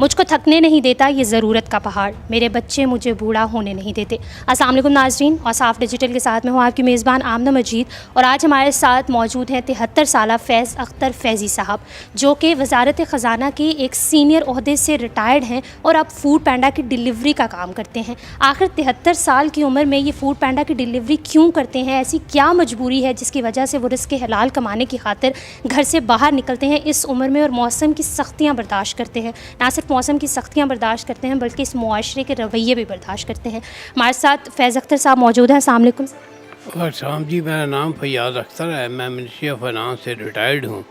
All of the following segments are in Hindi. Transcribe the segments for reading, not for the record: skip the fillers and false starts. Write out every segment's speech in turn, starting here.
मुझको थकने नहीं देता ये ज़रूरत का पहाड़, मेरे बच्चे मुझे बूढ़ा होने नहीं देते। अस्सलाम वालेकुम नाज़रीन, और साफ डिजिटल के साथ मैं हूँ आपकी मेज़बान आमना मजीद। और आज हमारे साथ मौजूद हैं 73 साला फैज़ अख्तर फैज़ी साहब, जो कि वज़ारत ख़ज़ाना के एक सीनियर ओहदे से रिटायर्ड हैं और अब फूड पैंडा की डिलीवरी का काम करते हैं। आखिर 73 साल की उम्र में ये फूड पैंडा की डिलीवरी क्यों करते हैं? ऐसी क्या मजबूरी है जिसकी वजह से वो रिज़्क़ हलाल कमाने की खातिर घर से बाहर निकलते हैं इस उम्र में और मौसम की सख्तियाँ बर्दाश्त करते हैं? ना सिर्फ मौसम की सख्तियाँ बर्दाश्त करते हैं बल्कि इस मुआशरे के रवैये भी बर्दाश्त करते हैं। हमारे साथ फैज़ अख्तर साहब मौजूद हैं। अस्सलाम वालेकुम। साहब जी, मेरा नाम फैयाज़ अख्तर है। मैं मिनिस्ट्री ऑफ फाइनेंस से रिटायर्ड हूँ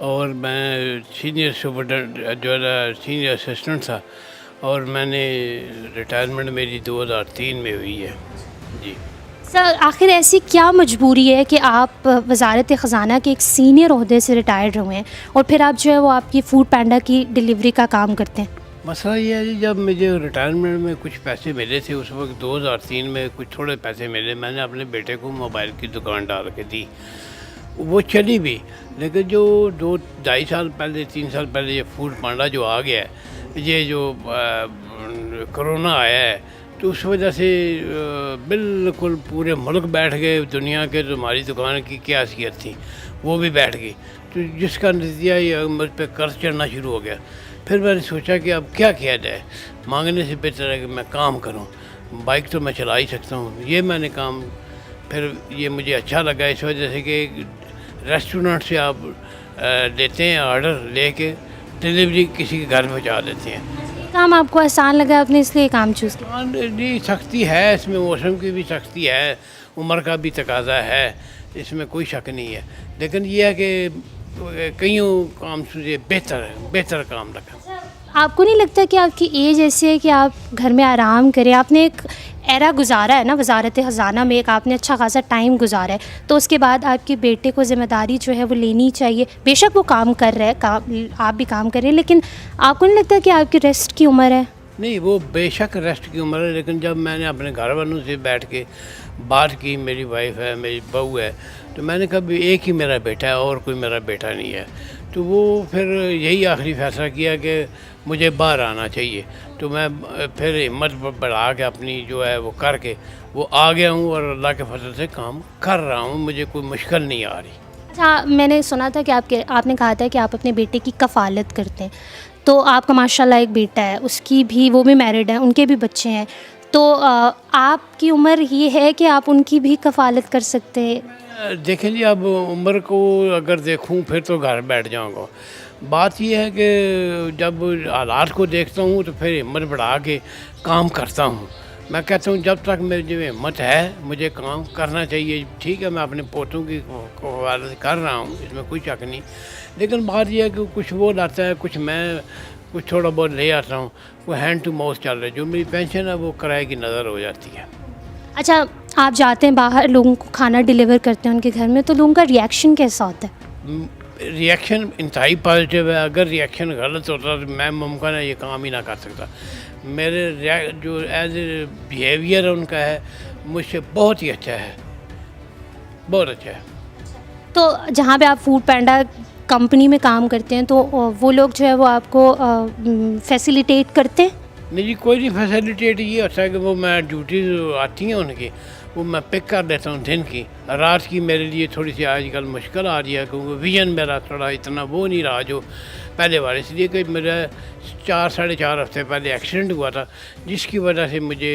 और मैं सीनियर सुपरटेंडेंट जो है सीनियर असिस्टेंट था और मैंने रिटायरमेंट मेरी 2003 में हुई है जी। सर, आखिर ऐसी क्या मजबूरी है कि आप वज़ारत ख़ज़ाना के एक सीनियर ओहदे से रिटायर्ड हुए हैं और फिर आप जो है वो आपकी फूड पैंडा की डिलीवरी का काम करते हैं? मसला ये है जी, जब मुझे रिटायरमेंट में कुछ पैसे मिले थे उस वक्त 2003 में कुछ थोड़े पैसे मिले, मैंने अपने बेटे को मोबाइल की दुकान डाल के दी। वो चली भी, लेकिन जो 2-2.5 साल पहले 3 साल पहले ये फूड पैंडा जो आ गया है, ये जो कोरोना आया है, तो उस वजह से बिल्कुल पूरे मुल्क बैठ गए दुनिया के। तो हमारी दुकान की क्या हैसियत थी, वो भी बैठ गई। तो जिसका नतीजा ये मुझ पर कर्ज चढ़ना शुरू हो गया। फिर मैंने सोचा कि अब क्या किया जाए, मांगने से बेहतर है कि मैं काम करूं। बाइक तो मैं चला ही सकता हूं, ये मैंने काम फिर ये मुझे अच्छा लगा इस वजह से कि रेस्टोरेंट से आप देते हैं ऑर्डर लेके, डिलीवरी किसी के घर पहुंचा देते हैं। काम आपको आसान लगा, आपने इसलिए काम चूज़ किया? जी, सख्ती है इसमें, मौसम की भी सख्ती है, उम्र का भी तकाजा है, इसमें कोई शक नहीं है। लेकिन यह है कि कईयों काम से बेहतर काम लगा। आपको नहीं लगता कि आपकी एज ऐसी है कि आप घर में आराम करें? आपने एक एरा गुजारा है ना वज़ारत ख़ज़ाना में, एक आपने अच्छा खासा टाइम गुजारा है, तो उसके बाद आपके बेटे को ज़िम्मेदारी जो है वो लेनी चाहिए। बेशक वो काम कर रहा है, आप भी काम कर रहे हैं, लेकिन आपको नहीं लगता कि आपकी रेस्ट की उम्र है? नहीं, वो बेशक रेस्ट की उम्र है, लेकिन जब मैंने अपने घर वालों से बैठ के बात की, मेरी वाइफ है, मेरी बहू है, तो मैंने कहा भी एक ही मेरा बेटा है और कोई मेरा बेटा नहीं है। तो वो फिर यही आखिरी फैसला किया कि मुझे बाहर आना चाहिए। तो मैं फिर हिम्मत बढ़ा के अपनी जो है वो करके वो आ गया हूँ और अल्लाह के फजल से काम कर रहा हूँ, मुझे कोई मुश्किल नहीं आ रही। अच्छा, मैंने सुना था कि आपने कहा था कि आप अपने बेटे की कफ़ालत करते हैं, तो आपका माशाल्लाह एक बेटा है, उसकी भी, वो भी मैरिड है, उनके भी बच्चे हैं, तो आपकी उम्र ये है कि आप उनकी भी कफ़ालत कर सकते हैं? देखें जी, अब उम्र को अगर देखूं फिर तो घर बैठ जाऊंगा। बात यह है कि जब हालात को देखता हूं तो फिर हिम्मत बढ़ा के काम करता हूं। मैं कहता हूं जब तक मेरी जो हिम्मत है मुझे काम करना चाहिए। ठीक है, मैं अपने पोतों की कफ़ालत कर रहा हूं, इसमें कोई शक नहीं। लेकिन बात यह है कि कुछ वो लाता है, कुछ मैं कुछ थोड़ा बहुत ले आता हूँ। वो हैंड टू माउथ चल रहा है। जो मेरी पेंशन है वो किराए की नज़र हो जाती है। अच्छा, आप जाते हैं बाहर, लोगों को खाना डिलीवर करते हैं उनके घर में, तो लोगों का रिएक्शन कैसा होता है? रिएक्शन इंतहाई पॉजिटिव है। अगर रिएक्शन गलत होता तो मैं मुमकिन है ये काम ही ना कर सकता। मेरे जो एज ए बिहेवियर है उनका है मुझसे बहुत ही अच्छा है, बहुत अच्छा है। तो जहाँ पे आप फूड पैंडा कंपनी में काम करते हैं, तो वो लोग जो है वो आपको फैसिलिटेट करते हैं? नहीं जी, कोई नहीं फैसिलिटेट। ये होता है कि वो मैं ड्यूटी आती हैं उनकी, वो मैं पिक कर लेता हूँ दिन की। रात की मेरे लिए थोड़ी सी आजकल मुश्किल आ रही है क्योंकि विजन मेरा थोड़ा इतना वो नहीं रहा जो पहले वाले, इसलिए कि मेरा 4-4.5 हफ्ते पहले एक्सीडेंट हुआ था, जिसकी वजह से मुझे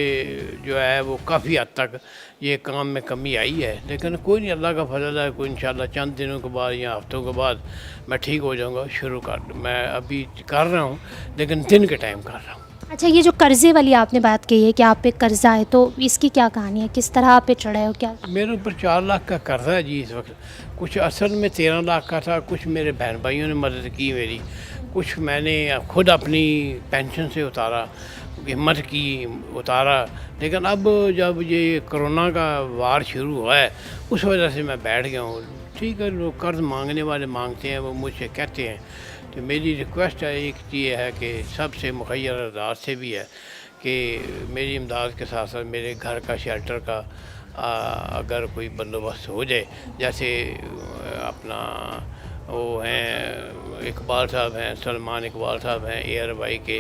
जो है वो काफ़ी हद तक ये काम में कमी आई है। लेकिन कोई नहीं, अल्लाह का फजल है, कोई इंशाल्लाह चंद दिनों के बाद या हफ्तों के बाद मैं ठीक हो जाऊँगा। मैं अभी कर रहा हूँ लेकिन दिन के टाइम कर रहा हूँ। अच्छा, ये जो कर्ज़े वाली आपने बात कही है कि आप पे कर्ज़ा है, तो इसकी क्या कहानी है? किस तरह आप पे चढ़ा है और क्या? मेरे ऊपर 4 लाख का कर्जा है जी इस वक्त। कुछ असल में 13 लाख का था, कुछ मेरे बहन भाइयों ने मदद की मेरी, कुछ मैंने खुद अपनी पेंशन से उतारा, हिम्मत की उतारा। लेकिन अब जब ये कोरोना का वार शुरू हुआ है उस वजह से मैं बैठ गया हूँ। ठीक है, लोग कर्ज मांगने वाले मांगते हैं, वो मुझसे कहते हैं। तो मेरी रिक्वेस्ट है, एक ये है कि सबसे मुखैर अदार से भी है कि मेरी इमदाद के साथ साथ मेरे घर का शेल्टर का अगर कोई बंदोबस्त हो जाए, जैसे अपना वो हैं इकबाल साहब हैं, सलमान इकबाल साहब हैं ARY के,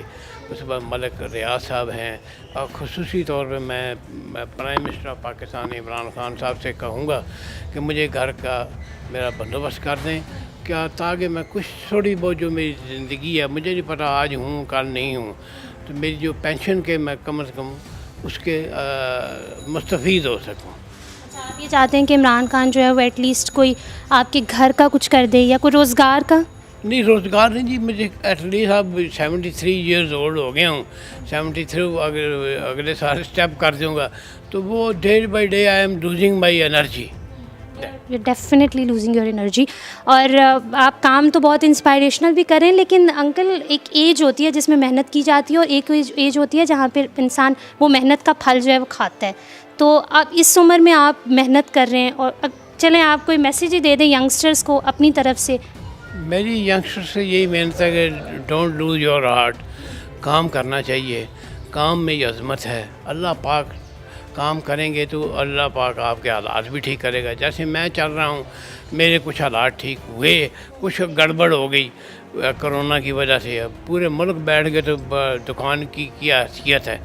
उसके बाद मलिक रियाज साहब हैं, और ख़ुसूसी तौर पे मैं prime minister of Pakistan Imran Khan साहब से कहूँगा कि मुझे घर का मेरा बंदोबस्त कर दें, क्या ताकि मैं कुछ थोड़ी बहुत जो मेरी ज़िंदगी है, मुझे नहीं पता आज हूँ कल नहीं हूँ, तो मेरी जो पेंशन के मैं कम से कम उसके मुस्तफ़ीद हो सकूँ। अच्छा, आप ये चाहते हैं कि इमरान खान जो है वो एटलीस्ट कोई आपके घर का कुछ कर दे या कोई रोज़गार का? नहीं, रोज़गार नहीं जी, मुझे एटलीस्ट अब 73 ईयर्स ओल्ड हो गया हूँ, 73 अगले साल स्टेप कर दूँगा, तो वो day by day I am losing my energy. You definitely losing your energy. और आप काम तो बहुत इंस्पायरेशनल भी करें, लेकिन अंकल एक एज होती है जिसमें मेहनत की जाती है और एक एज होती है जहाँ पे इंसान वो मेहनत का फल जो है वो खाता है। तो आप इस उम्र में आप मेहनत कर रहे हैं, और चलें आप कोई मैसेज ही दे दें यंगस्टर्स को अपनी तरफ से। मेरी यंगस्टर से यही मेहनत है कि डोंट लूज़ योर हार्ट, काम करना चाहिए, काम में ही अज़मत है। अल्लाह पाक काम करेंगे तो अल्लाह पाक आपके हालात भी ठीक करेगा। जैसे मैं चल रहा हूँ, मेरे कुछ हालात ठीक हुए, कुछ गड़बड़ हो गई कोरोना की वजह से, अब पूरे मुल्क बैठ गए, तो दुकान की क्या हैसियत है।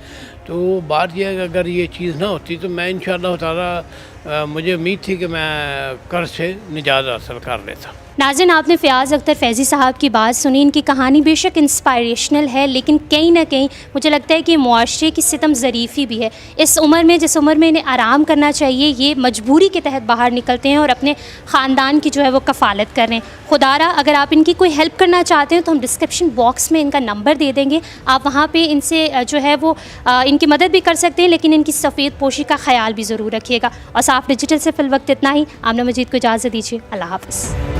तो बात यह है कि अगर ये चीज़ ना होती तो मैं इंशाअल्लाह ताला मुझे उम्मीद थी कि मैं कर्ज से निजात हासिल कर लेता। नाज़रीन, आपने फ़याज़ अख्तर फैज़ी साहब की बात सुनी। इनकी कहानी बेशक इंस्पायरेशनल है, लेकिन कहीं ना कहीं मुझे लगता है कि मुआशरे की सितम ज़रीफ़ी भी है। इस उम्र में, जिस उम्र में इन्हें आराम करना चाहिए, ये मजबूरी के तहत बाहर निकलते हैं और अपने ख़ानदान की जो है वो कफ़ालत कर रहे हैं। खुदारा अगर आप इनकी कोई हेल्प करना चाहते हैं तो हम डिस्क्रिप्शन बॉक्स में इनका नंबर दे देंगे, आप वहाँ पर इनसे जो है वो इनकी मदद भी कर सकते हैं, लेकिन इनकी सफ़ेद पोशी का ख्याल भी ज़रूर रखिएगा। और साफ डिजिटल से फ़िल वक्त इतना ही। आमना मजीद को इजाज़त दीजिए। अल्लाह हाफ़िज़।